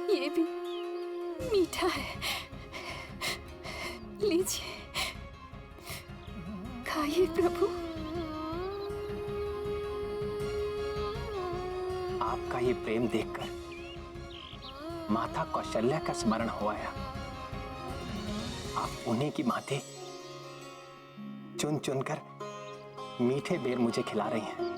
ये भी मीठा है, लीजिए, खाइए प्रभु। आपका ये प्रेम देखकर माता कौशल्या का स्मरण हो आया। आप उन्हीं की माते चुन चुनकर मीठे बेर मुझे खिला रही हैं।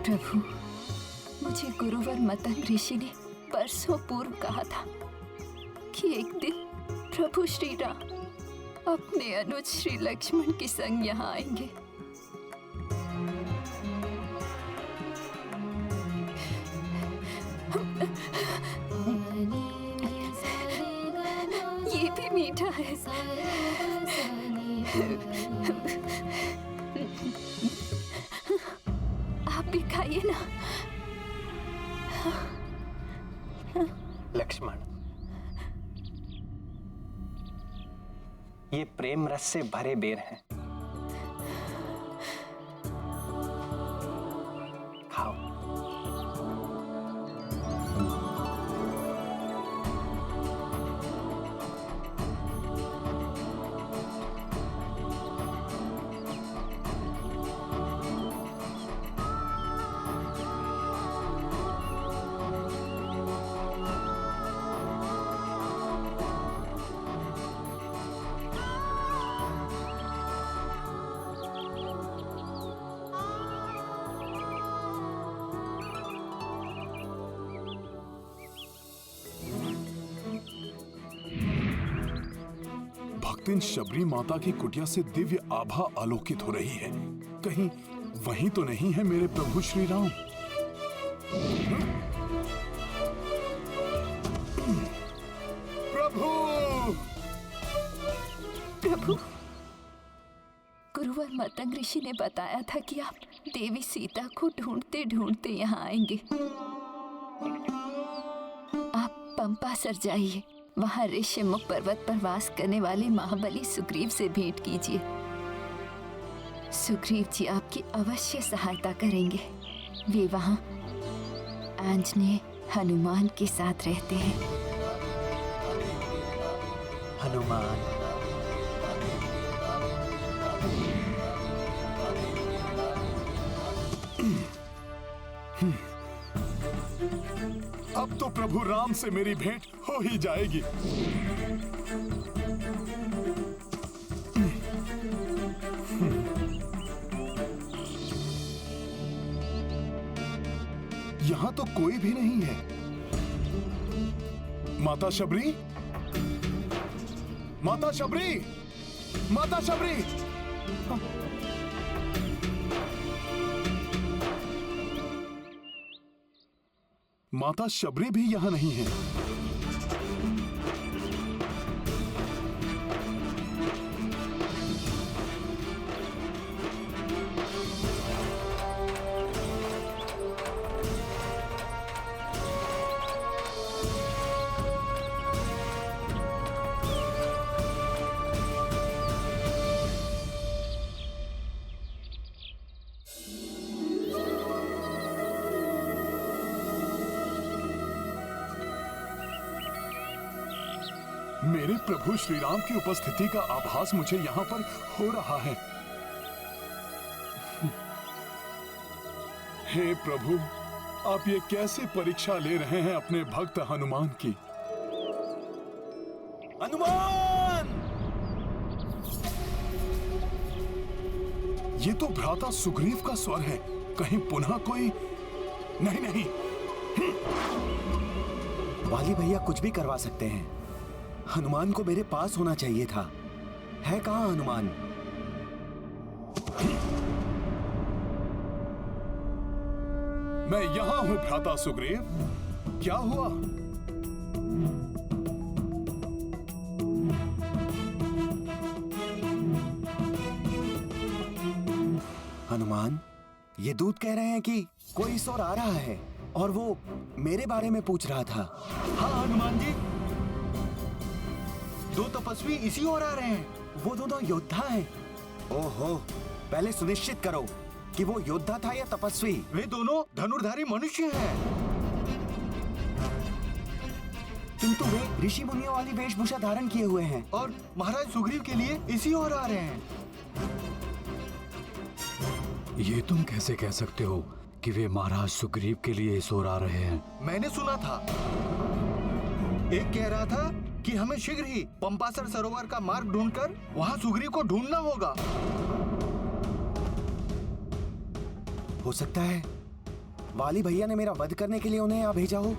प्रभु, मुझे गुरुवर मतंग ऋषि ने परसों पूर्व कहा था कि एक दिन प्रभु श्री राम अपने अनुज श्री लक्ष्मण के संग यहाँ आएंगे। ये भी मीठा है। आप भी खाइए ना। लक्ष्मण, ये प्रेम रस से भरे बेर हैं। खाओ। भक्तिन शबरी माता की कुटिया से दिव्य आभा आलोकित हो रही है। कहीं वही तो नहीं है मेरे प्रभु श्री राम? प्रभु! प्रभु, गुरुवर मतंग ऋषि ने बताया था कि आप देवी सीता को ढूंढते ढूंढते यहाँ आएंगे। आप पंपा सर जाइए, वहाँ ऋषिमुख पर्वत पर वास करने वाले महाबली सुग्रीव से भेंट कीजिए। सुग्रीव जी आपकी अवश्य सहायता करेंगे। वे वहाँ आंजनेय हनुमान के साथ रहते हैं। हनुमान, अब तो प्रभु राम से मेरी भेंट हो ही जाएगी। यहाँ तो कोई भी नहीं है। माता शबरी, माता शबरी, माता शबरी! माता शबरी भी यहां नहीं है। मेरे प्रभु श्री राम की उपस्थिति का आभास मुझे यहाँ पर हो रहा है। हे प्रभु, आप ये कैसे परीक्षा ले रहे हैं अपने भक्त हनुमान की? हनुमान! ये तो भ्राता सुग्रीव का स्वर है। कहीं पुनः कोई? नहीं नहीं, वाली भैया कुछ भी करवा सकते हैं। हनुमान को मेरे पास होना चाहिए था। है कहाँ हनुमान? मैं यहाँ हूँ भ्राता सुग्रीव। क्या हुआ? हनुमान, ये दूत कह रहे हैं कि कोई इस ओर आ रहा है और वो मेरे बारे में पूछ रहा था। हाँ हनुमान जी, दो तपस्वी इसी ओर आ रहे हैं। वो दोनों योद्धा हैं। ओहो, पहले सुनिश्चित करो कि वो योद्धा था या तपस्वी। वे दोनों धनुर्धारी मनुष्य हैं। किंतु वे ऋषि मुनियों वाली वेशभूषा धारण किए हुए हैं और महाराज सुग्रीव के लिए इसी ओर आ रहे हैं। ये तुम कैसे कह सकते हो कि वे महाराज सुग्रीव के लिए इस ओर आ रहे हैं? मैंने सुना था, एक कह रहा था कि हमें शीघ्र ही पंपासर सरोवर का मार्ग ढूंढकर वहाँ सुग्रीव को ढूंढना होगा। हो सकता है वाली भैया ने मेरा वध करने के लिए उन्हें यहाँ भेजा हो।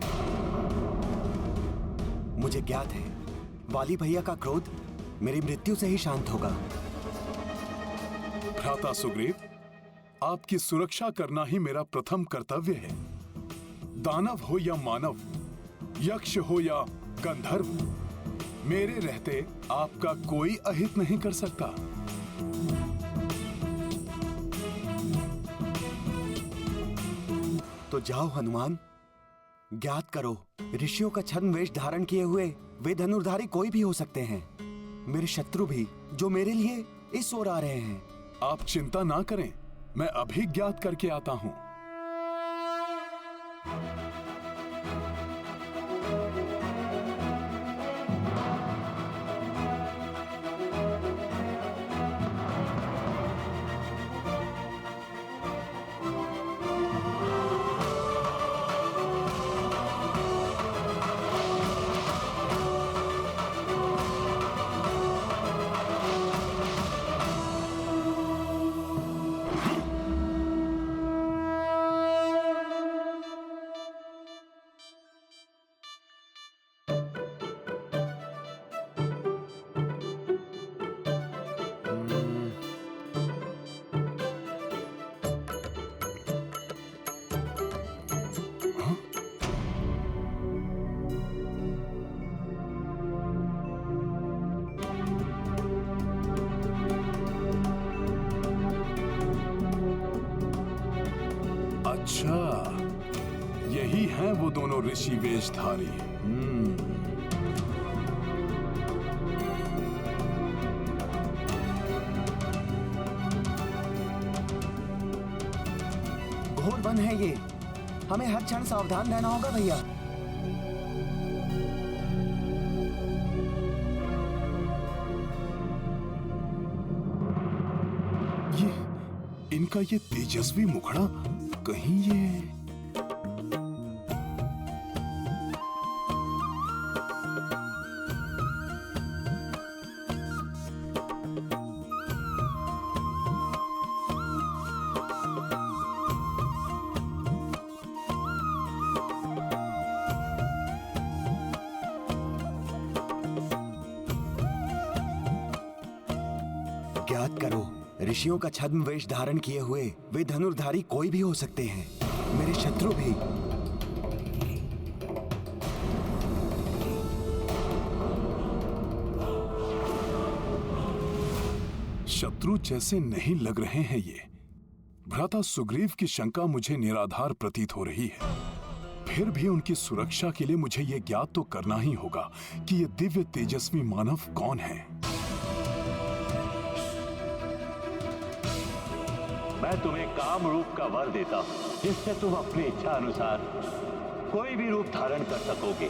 मुझे ज्ञात है वाली भैया का क्रोध मेरी मृत्यु से ही शांत होगा। भ्राता सुग्रीव, आपकी सुरक्षा करना ही मेरा प्रथम कर्तव्य है। दानव हो या मानव, यक्ष हो या गंधर्व, मेरे रहते आपका कोई अहित नहीं कर सकता। तो जाओ हनुमान, ज्ञात करो ऋषियों का छद्म वेश धारण किए हुए वे धनुर्धारी कोई भी हो सकते हैं, मेरे शत्रु भी, जो मेरे लिए इस ओर आ रहे हैं। आप चिंता ना करें, मैं अभी ज्ञात करके आता हूं। अच्छा, यही हैं वो दोनों ऋषि वेशधारी। घोर वन है ये, हमें हर क्षण सावधान रहना होगा भैया। इनका ये तेजस्वी मुखड़ा, कहीं ये ज्ञात करो ऋषियों का छद्म वेश धारण किए हुए वे धनुर्धारी कोई भी हो सकते हैं, मेरे शत्रु भी। शत्रु जैसे नहीं लग रहे हैं ये। भ्राता सुग्रीव की शंका मुझे निराधार प्रतीत हो रही है। फिर भी उनकी सुरक्षा के लिए मुझे ये ज्ञात तो करना ही होगा कि ये दिव्य तेजस्वी मानव कौन है। मैं तुम्हें काम रूप का वर देता हूं, जिससे तुम अपनी इच्छा अनुसार कोई भी रूप धारण कर सकोगे।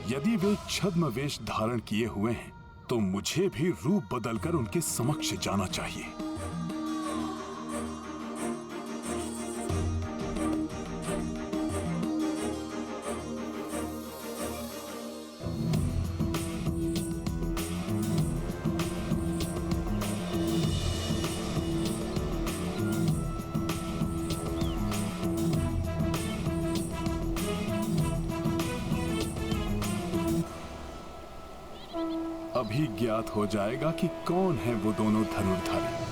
यदि वे छद्म वेश धारण किए हुए हैं तो मुझे भी रूप बदलकर उनके समक्ष जाना चाहिए। अभी ज्ञात हो जाएगा कि कौन है वो दोनों धनुर्धारी।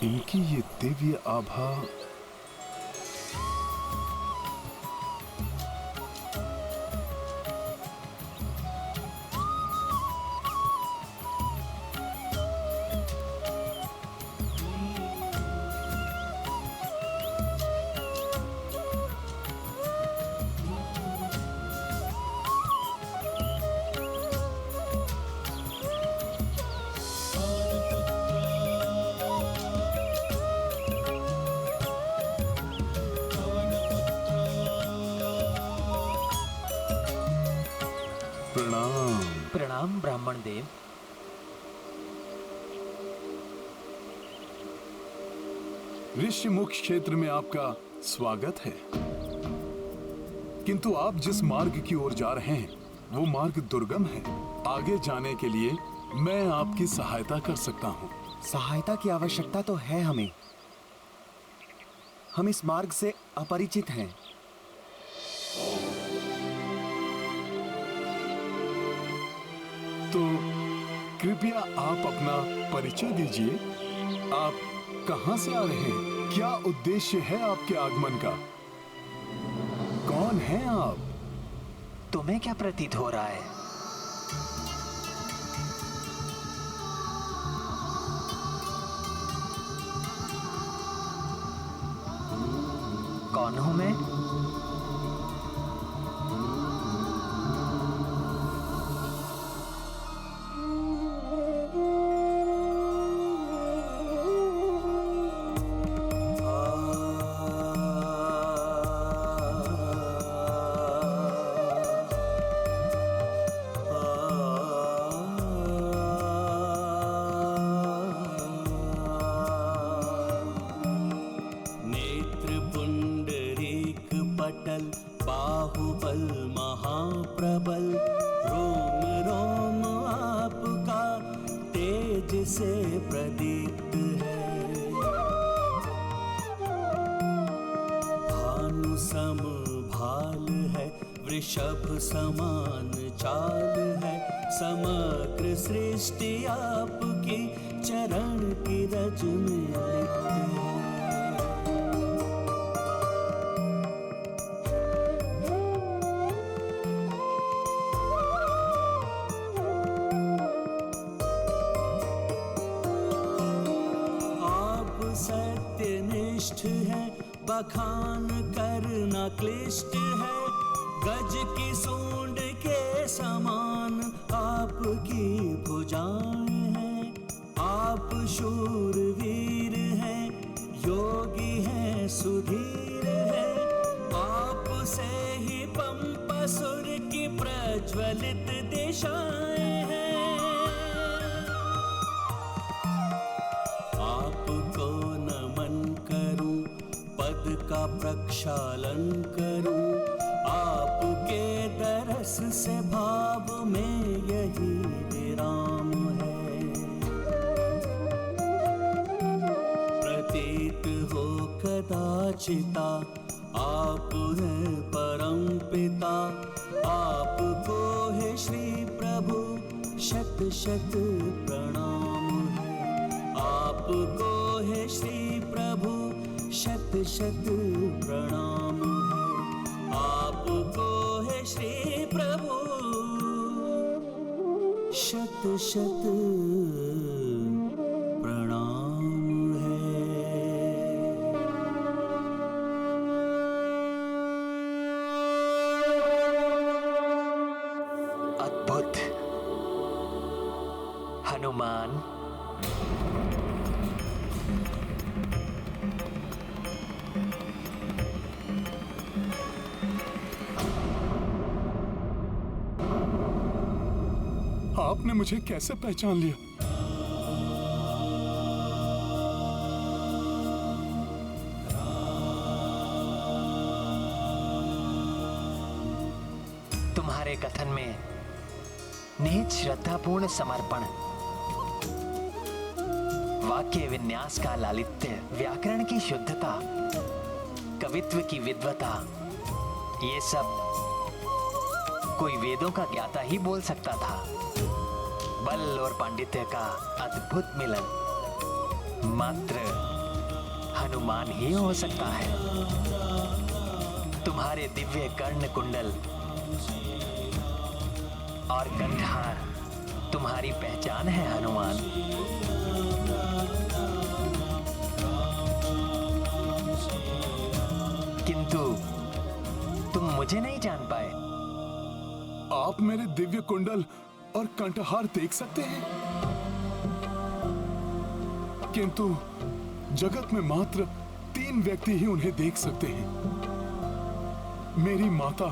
इनकी ये दिव्य आभा प्रणाम। प्रणाम ब्राह्मण देव। ऋषिमुख क्षेत्र में आपका स्वागत है, किंतु आप जिस मार्ग की ओर जा रहे हैं वो मार्ग दुर्गम है। आगे जाने के लिए मैं आपकी सहायता कर सकता हूँ। सहायता की आवश्यकता तो है हमें। हम इस मार्ग से अपरिचित हैं। तो कृपया आप अपना परिचय दीजिए। आप कहां से आ रहे हैं? क्या उद्देश्य है आपके आगमन का? कौन हैं आप? तुम्हें क्या प्रतीत हो रहा है? कौन हूं मैं? बाहुबल महाप्रबल, रोम रोम आपका तेज से प्रदीप्त है। भानु सम भाल है, वृषभ समान चाल है, समग्र सृष्टि आपकी चरण की रज में लिप्त है। है बखान करना क्लिष्ट है, गज की सूंड के समान आपकी भुजाएं हैं। आप शूरवीर हैं, योगी हैं, सुधीर हैं, आप से ही पंपासुर की प्रज्वलित दिशाएं हैं। आपको नमन करूं, पद का प्रक्षालन करूं, आपके दरस से भाव में यही विराम है। प्रतीत हो कदाचिता आप हैं परम पिता, आपको है श्री प्रभु शत शत प्रणाम है। आपको है श्री प्रभु शत शत प्रणाम है। आपको है श्री प्रभु शत शत प्रणाम है। अद्भुत हनुमान। आपने मुझे कैसे पहचान लिया? तुम्हारे कथन में निहित श्रद्धापूर्ण समर्पण, वाक्य विन्यास का लालित्य, व्याकरण की शुद्धता, कवित्व की विद्वता, ये सब कोई वेदों का ज्ञाता ही बोल सकता था। बल और पांडित्य का अद्भुत मिलन। मात्र हनुमान ही हो सकता है। तुम्हारे दिव्य कर्ण कुंडल और कंठार तुम्हारी पहचान है हनुमान। किंतु तुम मुझे नहीं जान पाए। आप मेरे दिव्य कुंडल और कंठहार देख सकते हैं, किंतु जगत में मात्र 3 व्यक्ति ही उन्हें देख सकते हैं। मेरी माता,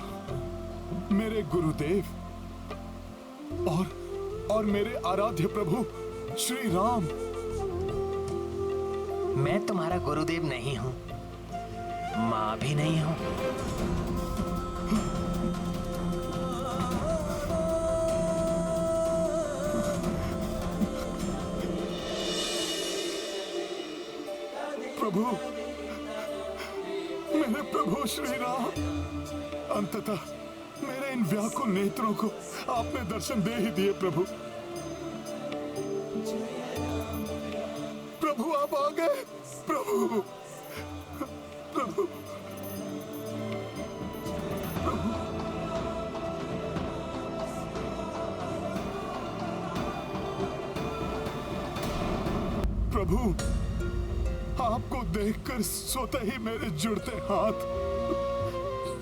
मेरे गुरुदेव और मेरे आराध्य प्रभु श्री राम। मैं तुम्हारा गुरुदेव नहीं हूं, मां भी नहीं हूं। प्रभु, मेरे प्रभु श्री राम, अंततः मेरे इन व्याकुल नेत्रों को आपने दर्शन दे ही दिए। प्रभु, प्रभु आप आ गए। प्रभु, प्रभु, प्रभु, आपको देखकर सोते ही मेरे जुड़ते हाथ,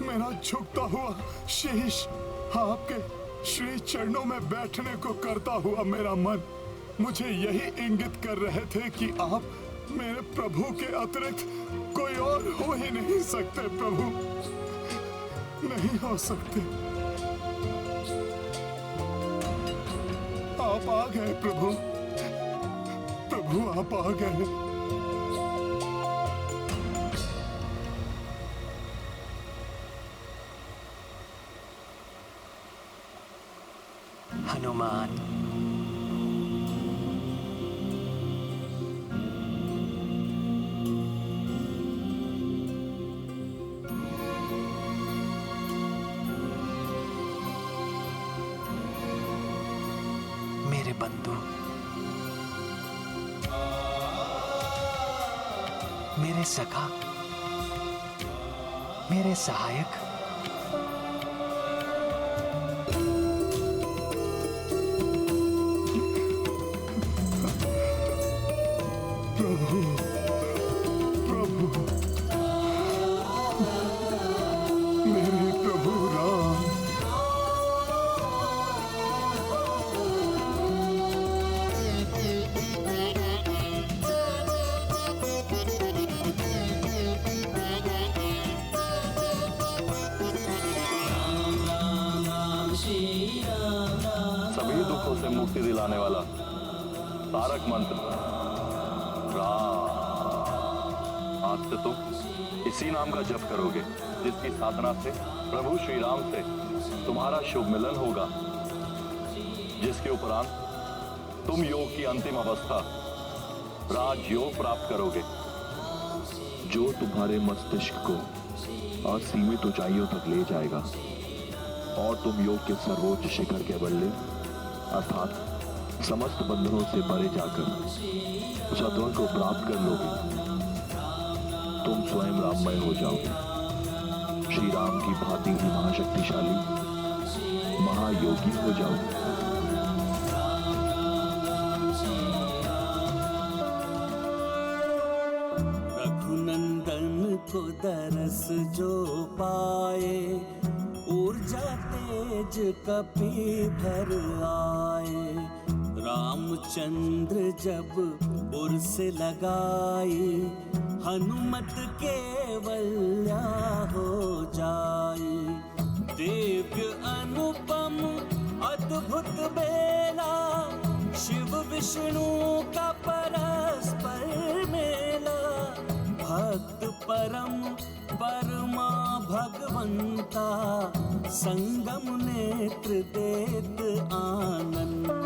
मेरा झुकता हुआ शीश, आपके श्री चरणों में बैठने को करता हुआ मेरा मन मुझे यही इंगित कर रहे थे कि आप मेरे प्रभु के अतिरिक्त कोई और हो ही नहीं सकते। प्रभु, नहीं हो सकते। आप आ गए प्रभु, प्रभु आप आ गए। हनुमान, मेरे बंधु, मेरे सखा, मेरे सहायक, प्रभु, प्रभु, मेरे प्रभु राम। सभी दुखों से मुक्ति दिलाने वाला तारक मंत्र राम। आज से तुम इसी नाम का जप करोगे, जिसकी साधना से प्रभु श्री राम से तुम्हारा शुभ मिलन होगा, जिसके उपरांत तुम योग की अंतिम अवस्था राजयोग प्राप्त करोगे, जो तुम्हारे मस्तिष्क को असीमित ऊंचाइयों तक ले जाएगा और तुम योग के सर्वोच्च शिखर के बल्ले अर्थात समस्त बंधनों से परे जाकर सत्वर को प्राप्त कर लोगे। तुम स्वयं राममय हो जाओगे, श्री राम की भांति ही महाशक्तिशाली महायोगी हो जाओगे। रघुनंदन को दरस जो पाए, ऊर्जा तेज कपि भर आए। रामचंद्र जब उर्स लगाई, हनुमत केवल्या हो जाई। दिव्य अनुपम अद्भुत बेला, शिव विष्णु का परस्पर मेला। भक्त परम परमा भगवंता, संगम नेत्र देत आनंद।